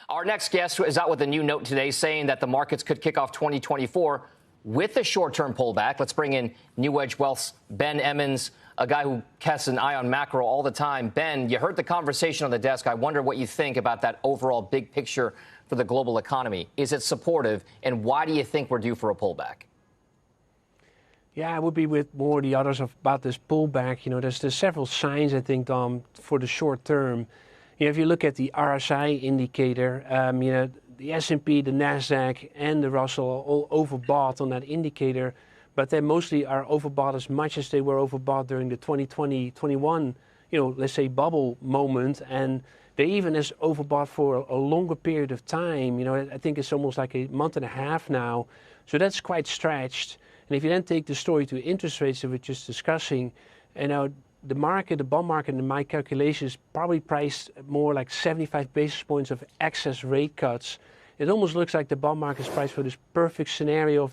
Our next guest is out with a new note today saying that the markets could kick off 2024 with a short-term pullback. Let's bring in NewEdge Wealth's Ben Emons, a guy who casts an eye on macro all the time. Ben, you heard the conversation on the desk. I wonder what you think about that overall big picture for the global economy. Is it supportive, and why do you think we're due for a pullback? Yeah, I would be with more the others about this pullback. You know, there's several signs, I think, Dom, for the short term. You know, if you look at the RSI indicator, you know, the S&P, the NASDAQ, and the Russell are all overbought on that indicator, but they mostly are overbought as much as they were overbought during the 2020-21, you know, let's say bubble moment, and they even is overbought for a longer period of time. You know, I think it's almost like a month and a half now, so that's quite stretched. And if you then take the story to interest rates that we're just discussing, you know, the market, the bond market, in my calculations, probably priced more like 75 basis points of excess rate cuts. It almost looks like the bond market is priced for this perfect scenario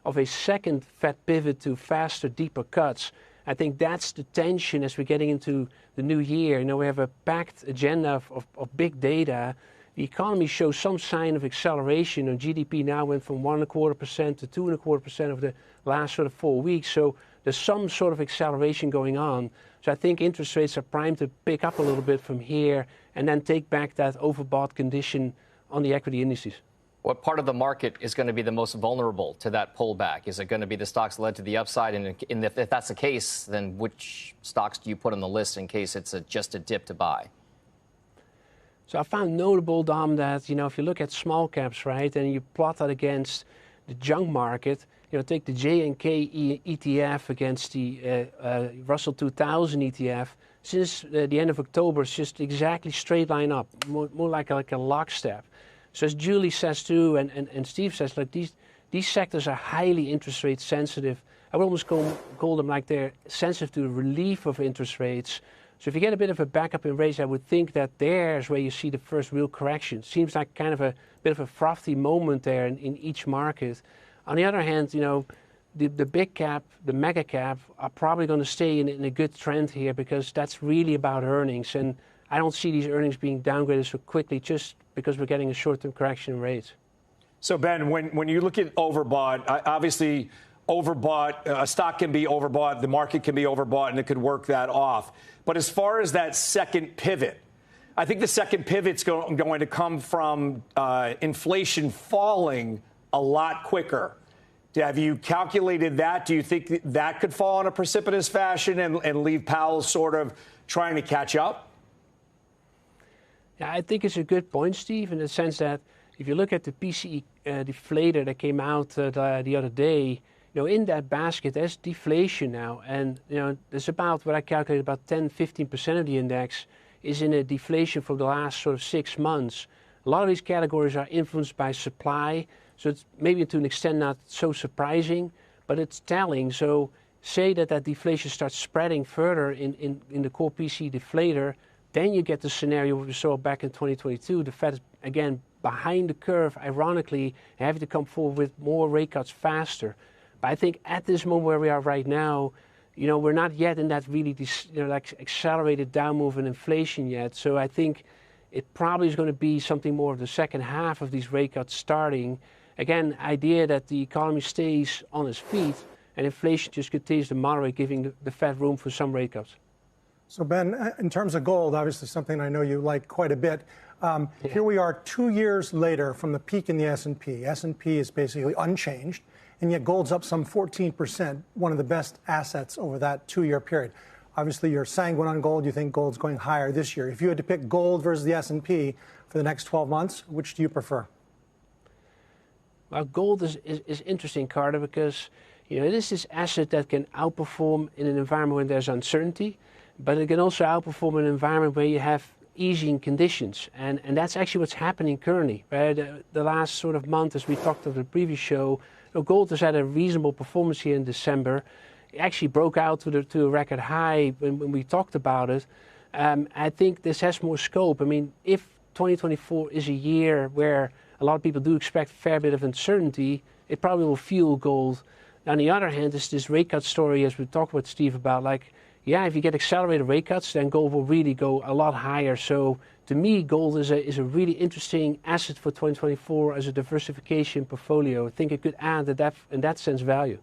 of a second Fed pivot to faster, deeper cuts. I think that's the tension as we're getting into the new year. You know, we have a packed agenda of big data. The economy shows some sign of acceleration. And GDP now went from 1.25% to 2.25% over the last sort of 4 weeks. So there's some sort of acceleration going on. So I think interest rates are primed to pick up a little bit from here and then take back that overbought condition on the equity indices. What part of the market is going to be the most vulnerable to that pullback? Is it going to be the stocks led to the upside? And if that's the case, then which stocks do you put on the list in case it's just a dip to buy? So I found notable, Dom, that, you know, if you look at small caps, right, and you plot that against the junk market, you know, take the J&K ETF against the Russell 2000 ETF, since the end of October, it's just exactly straight line up, more like a lockstep. So as Julie says too, and Steve says, like these sectors are highly interest rate sensitive. I would almost call them like they're sensitive to the relief of interest rates. So if you get a bit of a backup in rates, I would think that there's where you see the first real correction. Seems like kind of a bit of a frothy moment there in each market. On the other hand, you know, the big cap, the mega cap are probably going to stay in a good trend here because that's really about earnings. And I don't see these earnings being downgraded so quickly just because we're getting a short-term correction in rates. So, Ben, when you look at overbought, obviously overbought, a stock can be overbought, the market can be overbought, and it could work that off. But as far as that second pivot, I think the second pivot's going to come from inflation falling a lot quicker. Have you calculated that? Do you think that could fall in a precipitous fashion and leave Powell sort of trying to catch up? Yeah, I think it's a good point, Steve, in the sense that if you look at the PCE deflator that came out the other day, you know, in that basket, there's deflation now. And, you know, there's about, what I calculate, about 10-15% of the index is in a deflation for the last sort of 6 months. A lot of these categories are influenced by supply. So it's maybe to an extent not so surprising, but it's telling. So say that deflation starts spreading further in the core PC deflator, then you get the scenario we saw back in 2022. The Fed is, again, behind the curve, ironically, having to come forward with more rate cuts faster. But I think at this moment where we are right now, you know, we're not yet in that really, you know, like accelerated down move in inflation yet. So I think it probably is going to be something more of the second half of these rate cuts starting. Again, idea that the economy stays on its feet and inflation just continues to moderate, giving the Fed room for some rate cuts. So, Ben, in terms of gold, obviously something I know you like quite a bit. Here we are 2 years later from the peak in the S&P. S&P is basically unchanged, and yet gold's up some 14%, one of the best assets over that 2-year period. Obviously, you're sanguine on gold. You think gold's going higher this year. If you had to pick gold versus the S&P for the next 12 months, which do you prefer? Well, gold is interesting, Carter, because, you know, it is this asset that can outperform in an environment where there's uncertainty, but it can also outperform in an environment where you have easing conditions. And that's actually what's happening currently. Right? The last sort of month, as we talked about the previous show, you know, gold has had a reasonable performance here in December. It actually broke out to a record high when we talked about it. I think this has more scope. I mean, if 2024 is a year where a lot of people do expect a fair bit of uncertainty, it probably will fuel gold. On the other hand, it's this rate cut story, as we talked with Steve about, like, yeah, if you get accelerated rate cuts, then gold will really go a lot higher. So to me, gold is a really interesting asset for 2024 as a diversification portfolio. I think it could add in that sense value.